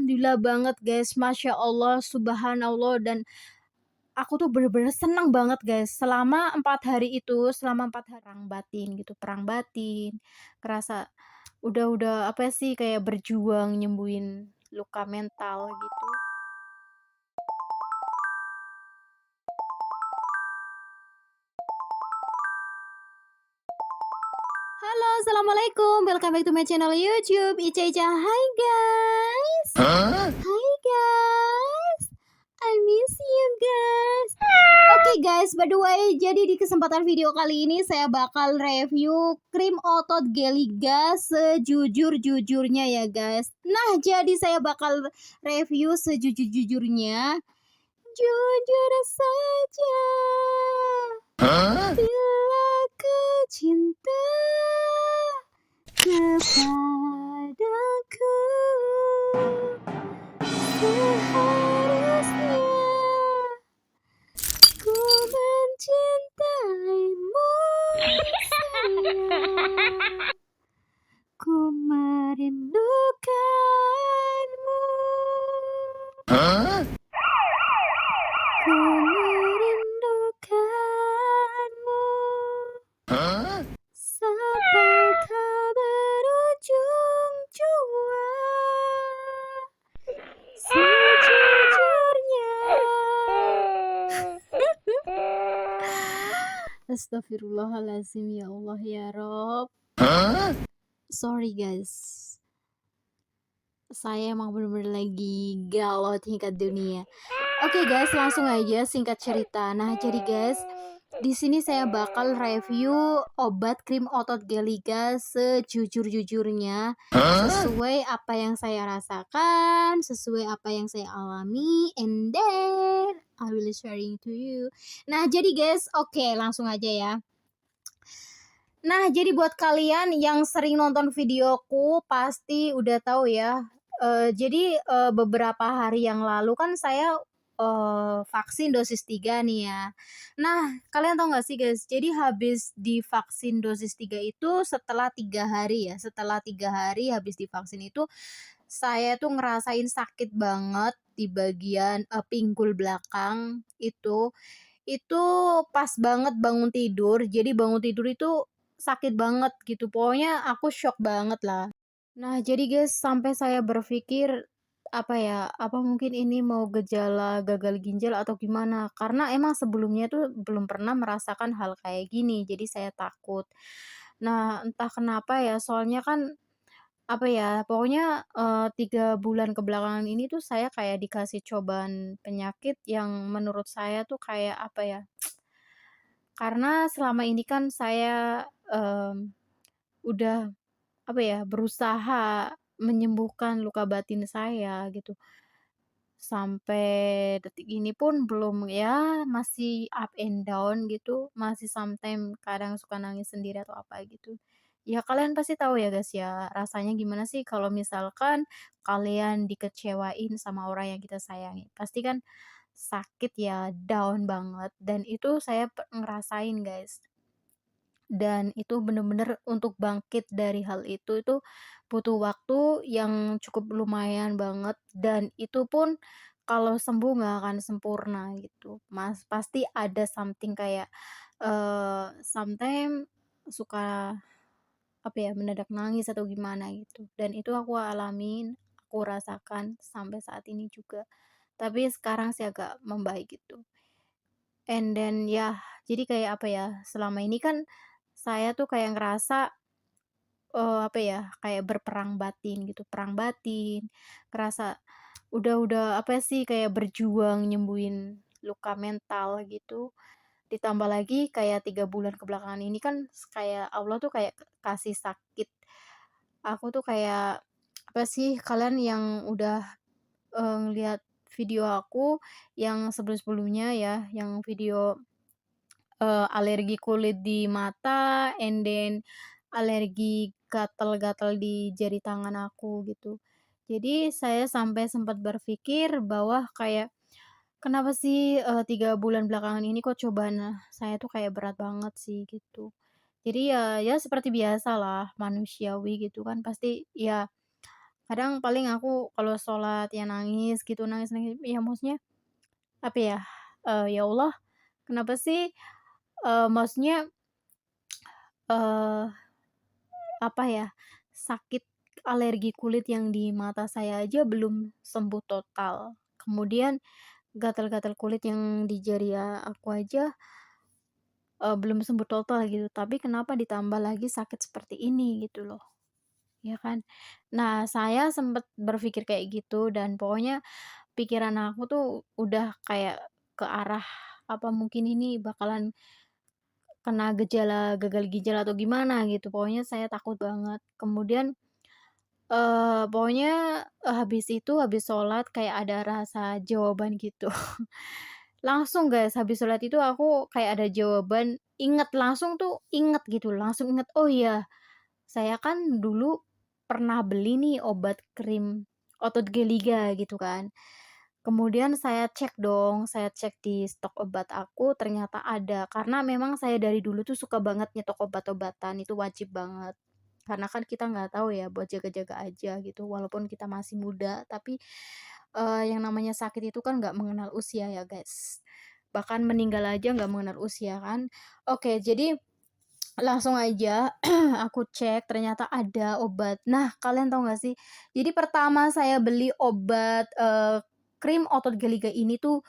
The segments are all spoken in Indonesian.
alhamdulillah banget guys, masya Allah, subhanallah, dan aku tuh bener-bener seneng banget guys selama 4 hari itu, selama 4 hari perang batin gitu, perang batin, kerasa udah apa sih, kayak berjuang nyembuhin luka mental gitu. Halo, assalamualaikum, welcome back to my channel YouTube Ica Ica. Hai guys, hai guys, I miss you guys. Oke guys, by the way, jadi di kesempatan video kali ini saya bakal review krim otot Geliga sejujur-jujurnya ya guys. Nah, jadi saya bakal review sejujur-jujurnya. Jujur saja, bila kau cinta kepadaku, seharusnya ku mencintaimu, sayang. Ku merindukanmu. Ku merindukanmu. Sampai kau berujung jua. Sejujurnya. Astagfirullahaladzim, ya Allah ya Rob. Sorry guys, saya emang bener-bener lagi galau tingkat dunia. Oke guys, langsung aja singkat cerita. Nah, jadi guys, di sini saya bakal review obat krim otot Geliga sejujur-jujurnya, sesuai apa yang saya rasakan, sesuai apa yang saya alami, and then I will sharing to you. Nah, jadi guys, oke, langsung aja ya. Nah, jadi buat kalian yang sering nonton videoku pasti udah tahu ya. Jadi beberapa hari yang lalu kan saya vaksin dosis 3 nih ya. Nah, kalian tahu nggak sih guys? Jadi habis divaksin dosis 3 itu setelah 3 hari ya. Setelah 3 hari habis divaksin itu saya tuh ngerasain sakit banget di bagian pinggul belakang itu. Itu pas banget bangun tidur. Jadi bangun tidur itu sakit banget gitu, pokoknya aku shock banget lah. Nah, jadi guys, sampai saya berpikir, apa ya, apa mungkin ini mau gejala gagal ginjal atau gimana, karena emang sebelumnya tuh belum pernah merasakan hal kayak gini, jadi saya takut. Nah, entah kenapa ya, soalnya kan, apa ya, pokoknya 3 bulan kebelakangan ini tuh saya kayak dikasih cobaan penyakit yang menurut saya tuh kayak, apa ya, karena selama ini kan saya udah, apa ya, berusaha menyembuhkan luka batin saya gitu. Sampai detik ini pun belum ya, masih up and down gitu, masih sometimes kadang suka nangis sendiri atau apa gitu. Ya kalian pasti tahu ya guys ya, rasanya gimana sih kalau misalkan kalian dikecewain sama orang yang kita sayangi. Pasti kan sakit ya, down banget, dan itu saya ngerasain guys. Dan itu bener-bener untuk bangkit dari hal itu butuh waktu yang cukup lumayan banget, dan itu pun kalau sembuh nggak akan sempurna gitu. Mas, pasti ada something kayak, sometimes suka, apa ya, mendadak nangis atau gimana gitu, dan itu aku alamin, aku rasakan sampai saat ini juga. Tapi sekarang sih agak membaik gitu. And then ya, jadi kayak apa ya, selama ini kan saya tuh kayak ngerasa, apa ya, kayak berperang batin gitu, perang batin, ngerasa udah apa sih, kayak berjuang nyembuhin luka mental gitu. Ditambah lagi kayak 3 bulan kebelakangan ini kan kayak Allah tuh kayak kasih sakit. Aku tuh kayak, apa sih, kalian yang udah ngelihat video aku yang sebelum-sebelumnya ya, yang video alergi kulit di mata, and then alergi gatal-gatal di jari tangan aku gitu. Jadi saya sampai sempat berpikir bahwa kayak, kenapa sih 3 bulan belakangan ini kok cobaan saya tuh kayak berat banget sih gitu. Jadi ya seperti biasalah manusiawi gitu kan, pasti ya Kadang paling aku kalau sholat ya nangis gitu, nangis-nangis ya maksudnya apa ya, ya Allah kenapa sih, maksudnya, eee, apa ya, sakit alergi kulit yang di mata saya aja belum sembuh total. Kemudian gatal-gatal kulit yang di jari aku aja, belum sembuh total gitu, tapi kenapa ditambah lagi sakit seperti ini gitu loh, ya kan. Nah, saya sempet berpikir kayak gitu dan pokoknya pikiran aku tuh udah kayak ke arah, apa mungkin ini bakalan kena gejala gagal ginjal atau gimana gitu, pokoknya saya takut banget. Kemudian, pokoknya, habis itu, habis sholat kayak ada rasa jawaban gitu. Langsung guys, habis sholat itu aku kayak ada jawaban, inget langsung tuh inget gitu, langsung inget, "Oh iya, saya kan dulu pernah beli nih obat krim otot Geliga," gitu kan. Kemudian saya cek dong, saya cek di stok obat aku ternyata ada, karena memang saya dari dulu tuh suka banget nyetok obat-obatan, itu wajib banget. Karena kan kita nggak tahu ya, buat jaga-jaga aja gitu, walaupun kita masih muda, tapi, yang namanya sakit itu kan nggak mengenal usia ya, guys. Bahkan meninggal aja nggak mengenal usia kan. Oke, jadi langsung aja aku cek ternyata ada obat. Nah, kalian tahu nggak sih, jadi pertama saya beli obat, krim otot geliga ini tuh,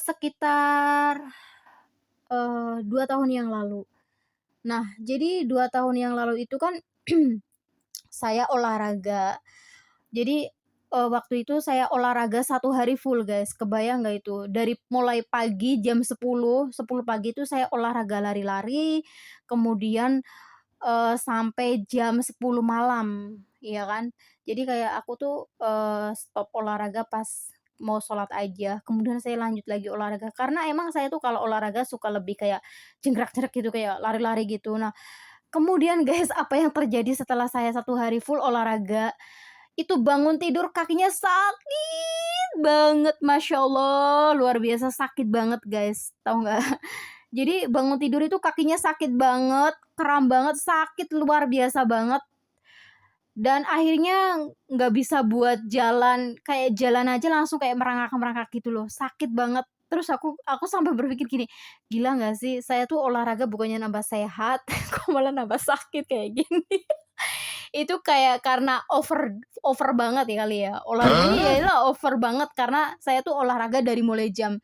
sekitar, 2 tahun yang lalu. Nah, jadi 2 tahun yang lalu itu kan saya olahraga. Jadi, waktu itu saya olahraga 1 hari full, Guys, kebayang nggak itu? Dari mulai pagi jam 10 pagi itu saya olahraga lari-lari, kemudian, sampai jam 10 malam, iya kan. Jadi kayak aku tuh, stop olahraga pas mau sholat aja, kemudian saya lanjut lagi olahraga, karena emang saya tuh kalau olahraga suka lebih kayak jingkrak-jingkrak gitu, kayak lari-lari gitu. Nah, kemudian guys, apa yang terjadi setelah saya 1 hari full olahraga, itu bangun tidur kakinya sakit banget, Masya Allah, luar biasa sakit banget guys, tahu nggak? Jadi bangun tidur itu kakinya sakit banget, kram banget, sakit luar biasa banget, dan akhirnya nggak bisa buat jalan, kayak jalan aja langsung kayak merangkak-merangkak gitu loh, sakit banget. Terus aku sampai berpikir gini, "Gila nggak sih, saya tuh olahraga bukannya nambah sehat, kok malah nambah sakit kayak gini?" Itu kayak karena over banget ya kali ya, olahraganya ya itu over banget karena saya tuh olahraga dari mulai jam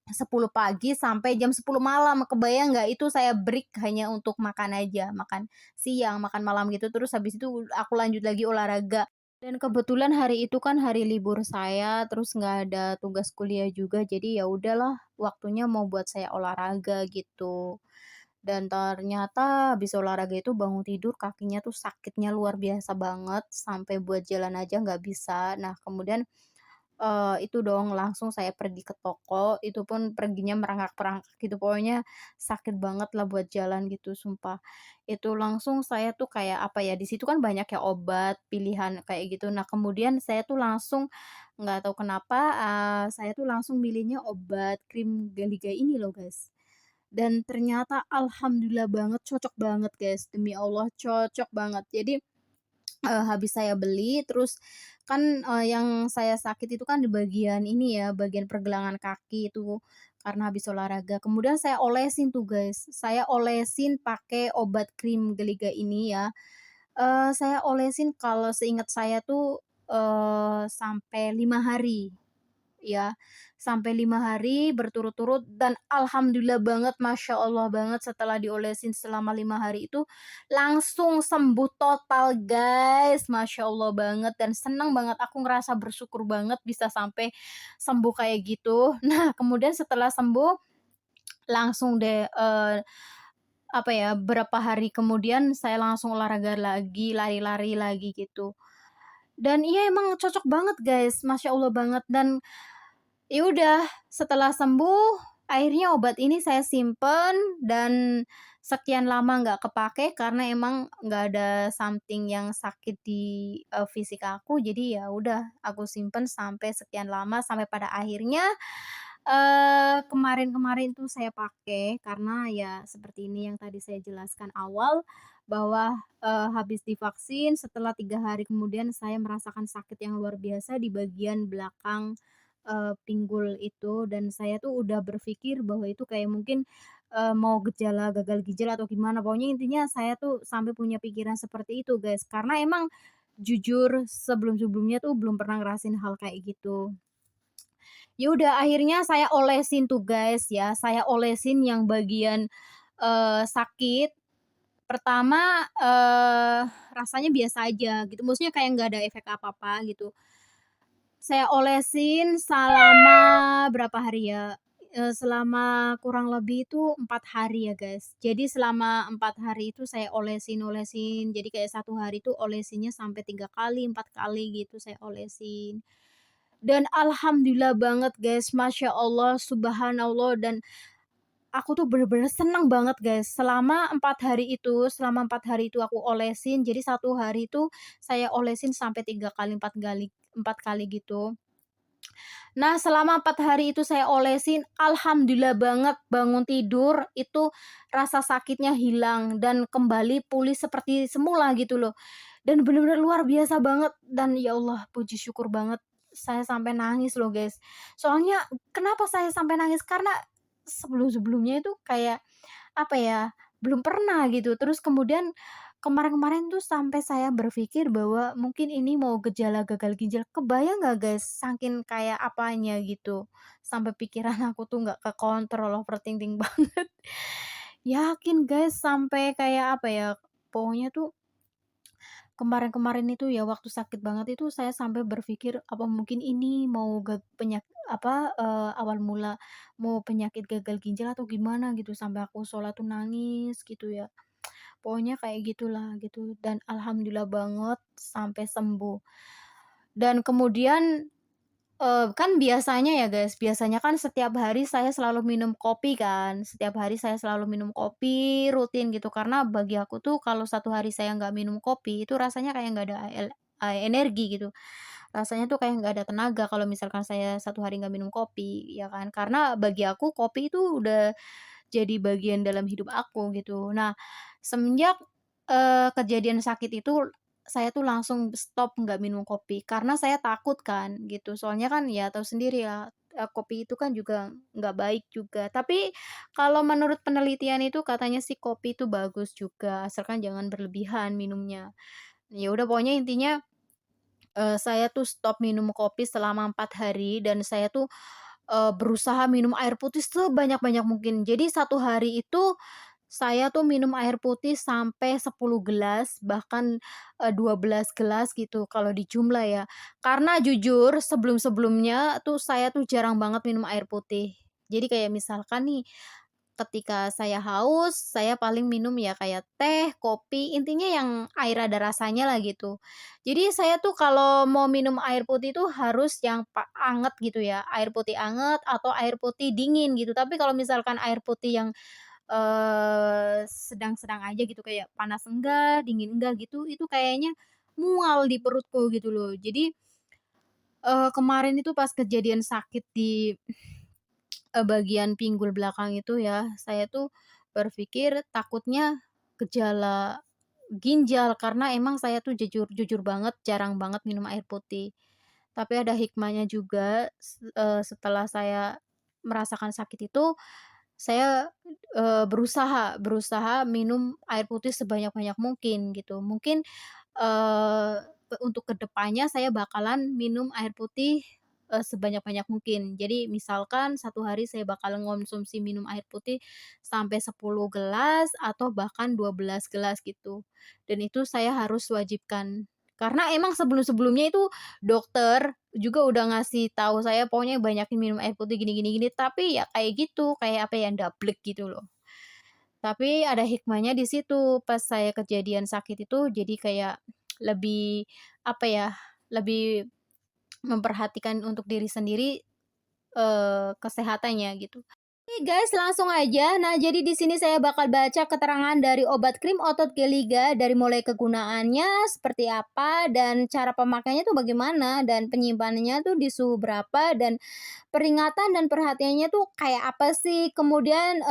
10 pagi sampai jam 10 malam, kebayang nggak itu saya break hanya untuk makan aja, makan siang, makan malam gitu, terus habis itu aku lanjut lagi olahraga. Dan kebetulan hari itu kan hari libur saya, terus nggak ada tugas kuliah juga, jadi ya udahlah waktunya mau buat saya olahraga gitu. Dan ternyata habis olahraga itu bangun tidur kakinya tuh sakitnya luar biasa banget, sampai buat jalan aja nggak bisa. Nah kemudian, itu dong langsung saya pergi ke toko, itu pun perginya merangkak-rangkak gitu, pokoknya sakit banget lah buat jalan gitu, sumpah. Itu langsung saya tuh kayak, apa ya, di situ kan banyak ya obat, pilihan kayak gitu. Nah, kemudian saya tuh langsung nggak tahu kenapa, saya tuh langsung milihnya obat krim Galiga ini loh, guys. Dan ternyata alhamdulillah banget, cocok banget, guys, demi Allah cocok banget. Jadi habis saya beli terus kan, yang saya sakit itu kan di bagian ini ya, bagian pergelangan kaki itu karena habis olahraga. Kemudian saya olesin tuh, guys, saya olesin pakai obat krim Geliga ini ya, saya olesin kalau seingat saya tuh, sampai 5 hari. Ya, sampai 5 hari berturut-turut dan alhamdulillah banget, masya Allah banget setelah diolesin selama 5 hari itu, langsung sembuh total guys, masya Allah banget dan seneng banget, aku ngerasa bersyukur banget bisa sampai sembuh kayak gitu. Nah, kemudian setelah sembuh, langsung deh, apa ya, berapa hari kemudian saya langsung olahraga lagi, lari-lari lagi gitu. Dan iya emang cocok banget guys, masya Allah banget dan ya udah, setelah sembuh, akhirnya obat ini saya simpen dan sekian lama nggak kepake karena emang nggak ada something yang sakit di, fisik aku, jadi ya udah aku simpen sampai sekian lama, sampai pada akhirnya Kemarin-kemarin tuh saya pakai karena ya seperti ini yang tadi saya jelaskan awal, bahwa, habis divaksin setelah 3 hari kemudian saya merasakan sakit yang luar biasa di bagian belakang, pinggul itu dan saya tuh udah berpikir bahwa itu kayak mungkin, mau gejala gagal ginjal atau gimana, pokoknya intinya saya tuh sampai punya pikiran seperti itu, guys. Karena emang jujur sebelum-sebelumnya tuh belum pernah ngerasain hal kayak gitu. Ya udah akhirnya saya olesin tuh guys ya, saya olesin yang bagian, sakit. Pertama, rasanya biasa aja gitu, maksudnya kayak nggak ada efek apa-apa gitu. Saya olesin selama berapa hari ya, selama kurang lebih itu 4 hari ya guys. Jadi selama 4 hari itu saya olesin-olesin, jadi kayak satu hari itu olesinnya sampai 3 kali, 4 kali gitu saya olesin. Dan alhamdulillah banget guys, masya Allah, subhanallah, dan aku tuh bener-bener seneng banget guys, selama 4 hari itu aku olesin, jadi satu hari itu saya olesin sampai 3 kali, 4 kali gitu. Nah, selama 4 hari itu saya olesin, alhamdulillah banget bangun tidur itu rasa sakitnya hilang dan kembali pulih seperti semula gitu loh. Dan bener-bener luar biasa banget dan ya Allah puji syukur banget saya sampai nangis loh guys. Soalnya kenapa saya sampai nangis, karena sebelum-sebelumnya itu kayak apa ya, belum pernah gitu. Terus kemudian kemarin-kemarin tuh sampai saya berpikir bahwa mungkin ini mau gejala gagal ginjal. Kebayang nggak guys, saking kayak apanya gitu, sampai pikiran aku tuh nggak kekontrol, overthinking banget. Yakin guys, sampai kayak apa ya, pokoknya tuh kemarin-kemarin itu ya waktu sakit banget itu saya sampai berpikir, apa mungkin ini mau awal mula mau penyakit gagal ginjal atau gimana gitu, sampai aku sholat tuh nangis gitu ya. Pokoknya kayak gitulah gitu dan alhamdulillah banget sampai sembuh. Dan kemudian, kan biasanya ya guys, biasanya kan setiap hari saya selalu minum kopi kan, setiap hari saya selalu minum kopi rutin gitu, karena bagi aku tuh kalau satu hari saya nggak minum kopi, itu rasanya kayak nggak ada energi gitu. Rasanya tuh kayak nggak ada tenaga kalau misalkan saya satu hari nggak minum kopi, ya kan. Karena bagi aku kopi itu udah jadi bagian dalam hidup aku gitu. Nah, semenjak, kejadian sakit itu, saya tuh langsung stop nggak minum kopi, karena saya takut kan gitu. Soalnya kan ya tahu sendiri ya, kopi itu kan juga nggak baik juga. Tapi kalau menurut penelitian itu katanya sih kopi itu bagus juga, asalkan jangan berlebihan minumnya. Ya udah pokoknya intinya, saya tuh stop minum kopi selama 4 hari dan saya tuh berusaha minum air putih sebanyak-banyak mungkin. Jadi satu hari itu saya tuh minum air putih sampai 10 gelas, bahkan, 12 gelas gitu kalau dijumlah ya. Karena jujur sebelum-sebelumnya tuh saya tuh jarang banget minum air putih. Jadi kayak misalkan nih, ketika saya haus, saya paling minum ya kayak teh, kopi, intinya yang air ada rasanya lah gitu. Jadi saya tuh kalau mau minum air putih tuh harus yang anget gitu ya, air putih anget atau air putih dingin gitu. Tapi kalau misalkan air putih yang, sedang-sedang aja gitu kayak panas enggak, dingin enggak gitu, itu kayaknya mual di perutku gitu loh. Jadi, kemarin itu pas kejadian sakit di bagian pinggul belakang itu ya, saya tuh berpikir takutnya gejala ginjal, karena emang saya tuh jujur jujur banget jarang banget minum air putih. Tapi ada hikmahnya juga, setelah saya merasakan sakit itu, saya, berusaha berusaha minum air putih sebanyak-banyak mungkin gitu. Mungkin, untuk kedepannya saya bakalan minum air putih, sebanyak-banyak mungkin. Jadi misalkan satu hari saya bakal ngonsumsi minum air putih sampai 10 gelas atau bahkan 12 gelas gitu. Dan itu saya harus wajibkan. Karena emang sebelum-sebelumnya itu dokter juga udah ngasih tahu saya pokoknya banyakin minum air putih gini gini gini, tapi ya kayak gitu, kayak apa ya, ndablek gitu loh. Tapi ada hikmahnya di situ, pas saya kejadian sakit itu jadi kayak lebih, apa ya, lebih memperhatikan untuk diri sendiri, kesehatannya gitu. Oke guys, langsung aja. Nah, jadi di sini saya bakal baca keterangan dari obat krim otot Geliga dari mulai kegunaannya seperti apa dan cara pemakaiannya tuh bagaimana dan penyimpanannya tuh di suhu berapa dan peringatan dan perhatiannya tuh kayak apa sih, kemudian,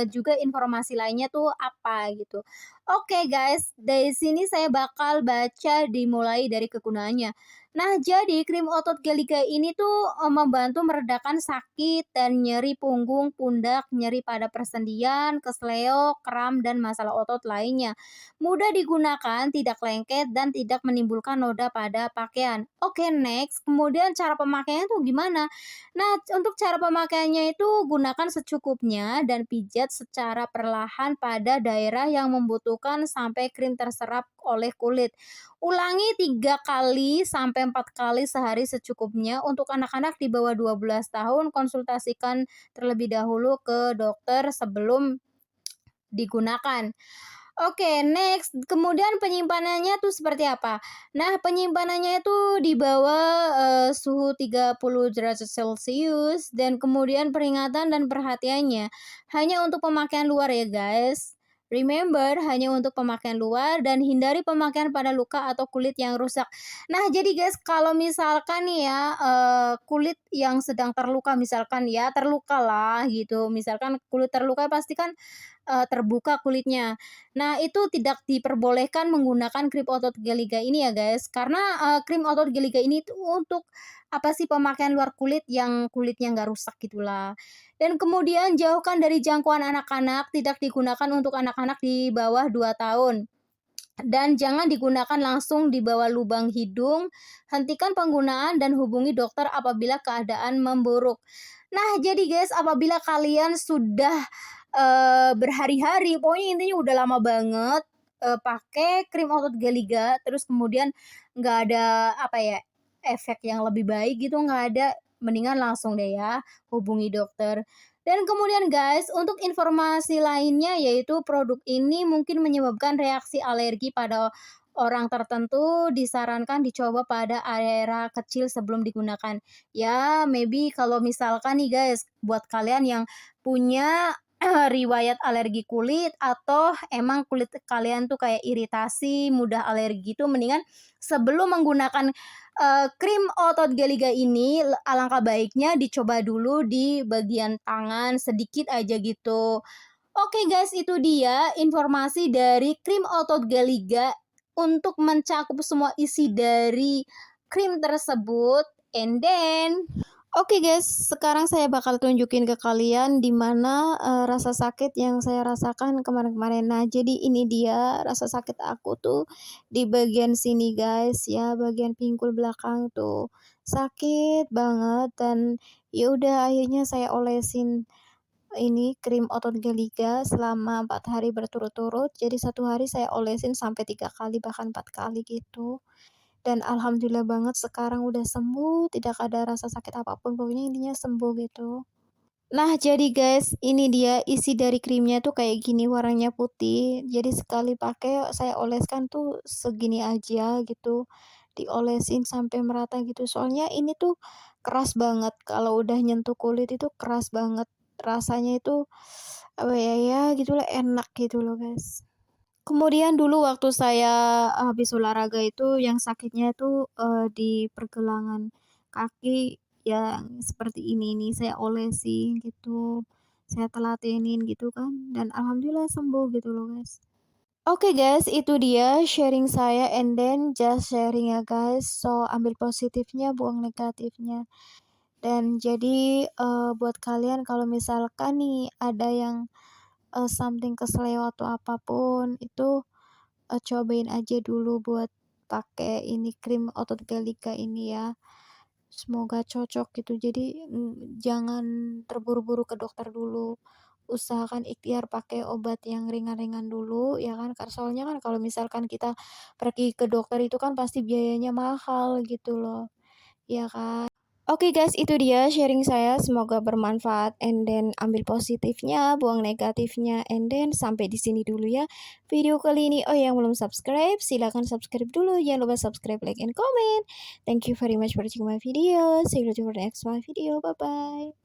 juga informasi lainnya tuh apa gitu. Oke guys, dari sini saya bakal baca dimulai dari kegunaannya. Nah, jadi krim otot Geliga ini tuh, membantu meredakan sakit dan nyeri punggung, pundak, nyeri pada persendian, kesleo, kram, dan masalah otot lainnya. Mudah digunakan, tidak lengket, dan tidak menimbulkan noda pada pakaian. Oke, next. Kemudian cara pemakaiannya tuh gimana? Nah, untuk cara pemakaiannya itu gunakan secukupnya dan pijat secara perlahan pada daerah yang membutuhkan sampai krim terserap oleh kulit. Ulangi 3 kali sampai 4 kali sehari secukupnya. Untuk anak-anak di bawah 12 tahun, konsultasikan terlebih dahulu ke dokter sebelum digunakan. Oke, next. Kemudian penyimpanannya tuh seperti apa? Nah, penyimpanannya itu di bawah, suhu 30 derajat Celcius dan kemudian peringatan dan perhatiannya hanya untuk pemakaian luar ya, guys. Remember, hanya untuk pemakaian luar dan hindari pemakaian pada luka atau kulit yang rusak. Nah, jadi guys, kalau misalkan nih ya, kulit yang sedang terluka misalkan ya, terluka lah gitu, misalkan kulit terluka pasti kan, terbuka kulitnya. Nah, itu tidak diperbolehkan menggunakan krim otot Geliga ini ya, guys. Karena, krim otot Geliga ini tuh untuk, apa sih, pemakaian luar kulit yang kulitnya nggak rusak gitulah. Dan kemudian jauhkan dari jangkauan anak-anak, tidak digunakan untuk anak-anak di bawah 2 tahun. Dan jangan digunakan langsung di bawah lubang hidung. Hentikan penggunaan dan hubungi dokter apabila keadaan memburuk. Nah, jadi guys, apabila kalian sudah, berhari-hari, pokoknya intinya udah lama banget, pakai krim otot Geliga, terus kemudian nggak ada, apa ya, efek yang lebih baik gitu, nggak ada, mendingan langsung deh ya, hubungi dokter. Dan kemudian guys, untuk informasi lainnya yaitu produk ini mungkin menyebabkan reaksi alergi pada orang tertentu, disarankan dicoba pada area kecil sebelum digunakan. Ya, maybe kalau misalkan nih guys, buat kalian yang punya riwayat alergi kulit atau emang kulit kalian tuh kayak iritasi, mudah alergi itu mendingan sebelum menggunakan, krim otot Geliga ini alangkah baiknya dicoba dulu di bagian tangan sedikit aja gitu. Oke guys, itu dia informasi dari krim otot Geliga untuk mencakup semua isi dari krim tersebut. And then oke guys, sekarang saya bakal tunjukin ke kalian di mana, rasa sakit yang saya rasakan kemarin-kemarin. Nah, jadi ini dia rasa sakit aku tuh di bagian sini guys ya, bagian pinggul belakang tuh. Sakit banget dan ya udah akhirnya saya olesin ini krim otot Geliga selama 4 hari berturut-turut. Jadi satu hari saya olesin sampai 3 kali bahkan 4 kali gitu. Dan alhamdulillah banget sekarang udah sembuh, tidak ada rasa sakit apapun, pokoknya intinya sembuh gitu. Nah, jadi guys, ini dia isi dari krimnya tuh kayak gini, warnanya putih. Jadi sekali pakai saya oleskan tuh segini aja gitu. Diolesin sampai merata gitu. Soalnya ini tuh keras banget. Kalau udah nyentuh kulit itu keras banget. Rasanya itu apa ya, ya gitulah enak gitu loh, guys. Kemudian dulu waktu saya habis olahraga itu yang sakitnya itu, di pergelangan kaki yang seperti ini nih, saya olesin gitu, saya telatenin gitu kan, dan alhamdulillah sembuh gitu loh, guys. Oke guys, itu dia sharing saya and then just sharing ya guys. So, ambil positifnya, buang negatifnya. Dan jadi, buat kalian kalau misalkan nih ada yang, something keseleo atau apapun itu cobain aja dulu buat pakai ini krim otot Geliga ini ya. Semoga cocok gitu. Jadi, jangan terburu-buru ke dokter dulu. Usahakan ikhtiar pakai obat yang ringan-ringan dulu ya kan, soalnya kan kalau misalkan kita pergi ke dokter itu kan pasti biayanya mahal gitu loh, ya kan? Oke guys, itu dia sharing saya. Semoga bermanfaat. And then ambil positifnya, buang negatifnya. And then sampai di sini dulu ya video kali ini. Oh, yang belum subscribe, silahkan subscribe dulu. Jangan lupa subscribe, like, and comment. Thank you very much for watching my video. See you for the next my video. Bye bye.